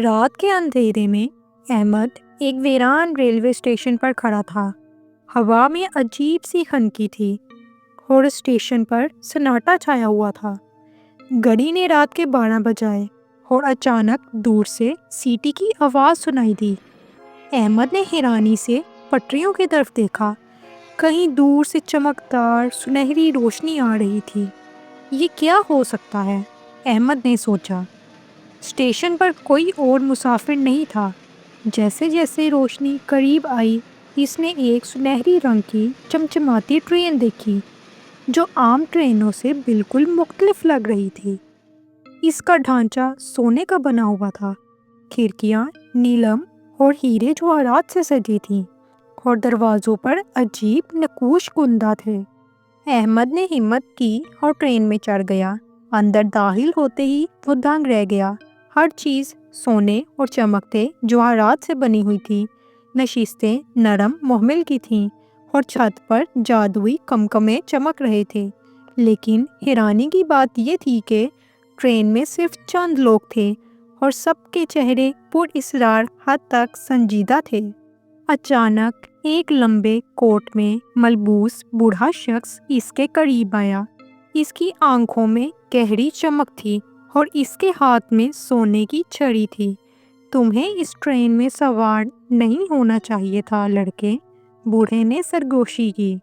رات کے اندھیرے میں احمد ایک ویران ریلوے اسٹیشن پر کھڑا تھا۔ ہوا میں عجیب سی خنکی تھی اور اسٹیشن پر سناٹا چھایا ہوا تھا۔ گھڑی نے رات کے 12 بجائے اور اچانک دور سے سیٹی کی آواز سنائی دی۔ احمد نے حیرانی سے پٹریوں کی طرف دیکھا۔ کہیں دور سے چمکدار سنہری روشنی آ رہی تھی۔ یہ کیا ہو سکتا ہے؟ احمد نے سوچا۔ اسٹیشن پر کوئی اور مسافر نہیں تھا۔ جیسے جیسے روشنی قریب آئی، اس نے ایک سنہری رنگ کی چمچماتی ٹرین دیکھی جو عام ٹرینوں سے بالکل مختلف لگ رہی تھی۔ اس کا ڈھانچہ سونے کا بنا ہوا تھا، کھڑکیاں نیلم اور ہیرے جواہرات سے سجی تھیں اور دروازوں پر عجیب نقوش کندہ تھے۔ احمد نے ہمت کی اور ٹرین میں چڑھ گیا۔ اندر داخل ہوتے ہی وہ دنگ رہ گیا۔ ہر چیز سونے اور چمکتے جواہرات سے بنی ہوئی تھی۔ نشستیں نرم محمل کی تھیں اور چھت پر جادوئی کمکمے چمک رہے تھے۔ لیکن حیرانی کی بات یہ تھی کہ ٹرین میں صرف چند لوگ تھے اور سب کے چہرے پر اسرار حد تک سنجیدہ تھے۔ اچانک ایک لمبے کوٹ میں ملبوس بوڑھا شخص اس کے قریب آیا۔ اس کی آنکھوں میں گہری چمک تھی اور اس کے ہاتھ میں سونے کی چھڑی تھی۔ تمہیں اس ٹرین میں سوار نہیں ہونا چاہیے تھا لڑکے، بوڑھے نے سرگوشی کی۔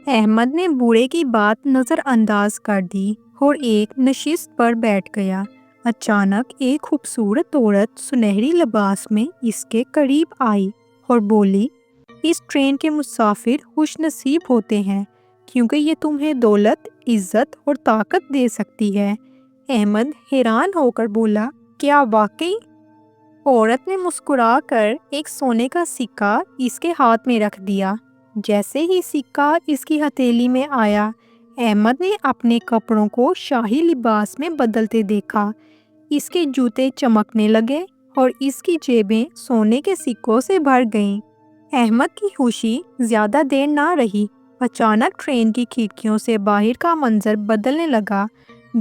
احمد نے بوڑھے کی بات نظر انداز کر دی اور ایک نشست پر بیٹھ گیا۔ اچانک ایک خوبصورت عورت سنہری لباس میں اس کے قریب آئی اور بولی، اس ٹرین کے مسافر خوش نصیب ہوتے ہیں کیونکہ یہ تمہیں دولت، عزت اور طاقت دے سکتی ہے۔ احمد حیران ہو کر بولا، کیا واقعی؟ عورت نے مسکرا کر ایک سونے کا سکہ اس کے ہاتھ میں رکھ دیا۔ جیسے ہی سکہ اس کی ہتھیلی میں آیا، احمد نے اپنے کپڑوں کو شاہی لباس میں بدلتے دیکھا۔ اس کے جوتے چمکنے لگے اور اس کی جیبیں سونے کے سکوں سے بھر گئیں۔ احمد کی خوشی زیادہ دیر نہ رہی۔ اچانک ٹرین کی کھڑکیوں سے باہر کا منظر بدلنے لگا۔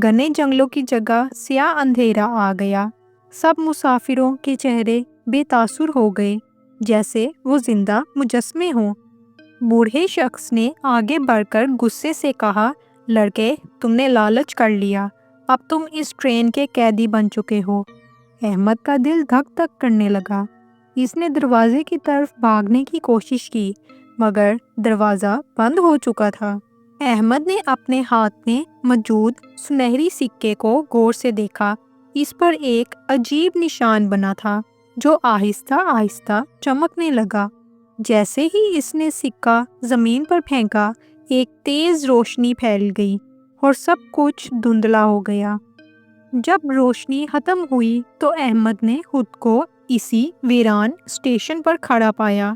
گھنے جنگلوں کی جگہ سیاہ اندھیرا آ گیا۔ سب مسافروں کے چہرے بے تاثر ہو گئے، جیسے وہ زندہ مجسمے ہوں۔ بوڑھے شخص نے آگے بڑھ کر غصے سے کہا، لڑکے، تم نے لالچ کر لیا، اب تم اس ٹرین کے قیدی بن چکے ہو۔ احمد کا دل دھک دھک کرنے لگا۔ اس نے دروازے کی طرف بھاگنے کی کوشش کی، مگر دروازہ بند ہو چکا تھا۔ احمد نے اپنے ہاتھ میں موجود سنہری سکے کو غور سے دیکھا۔ اس پر ایک عجیب نشان بنا تھا جو آہستہ آہستہ چمکنے لگا۔ جیسے ہی اس نے سکہ زمین پر پھینکا، ایک تیز روشنی پھیل گئی اور سب کچھ دھندلا ہو گیا۔ جب روشنی ختم ہوئی تو احمد نے خود کو اسی ویران اسٹیشن پر کھڑا پایا۔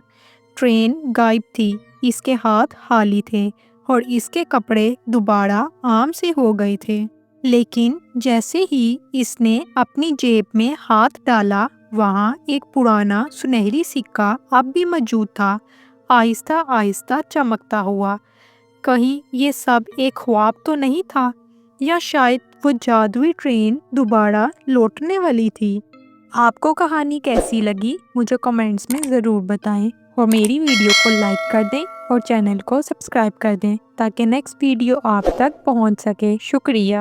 ٹرین غائب تھی، اس کے ہاتھ خالی تھے اور اس کے کپڑے دوبارہ عام سے ہو گئے تھے۔ لیکن جیسے ہی اس نے اپنی جیب میں ہاتھ ڈالا، وہاں ایک پرانا سنہری سکہ اب بھی موجود تھا، آہستہ آہستہ چمکتا ہوا۔ کہیں یہ سب ایک خواب تو نہیں تھا، یا شاید وہ جادوئی ٹرین دوبارہ لوٹنے والی تھی۔ آپ کو کہانی کیسی لگی مجھے کمنٹس میں ضرور بتائیں، اور میری ویڈیو کو لائک کر دیں اور چینل کو سبسکرائب کر دیں تاکہ نیکسٹ ویڈیو آپ تک پہنچ سکے۔ شکریہ۔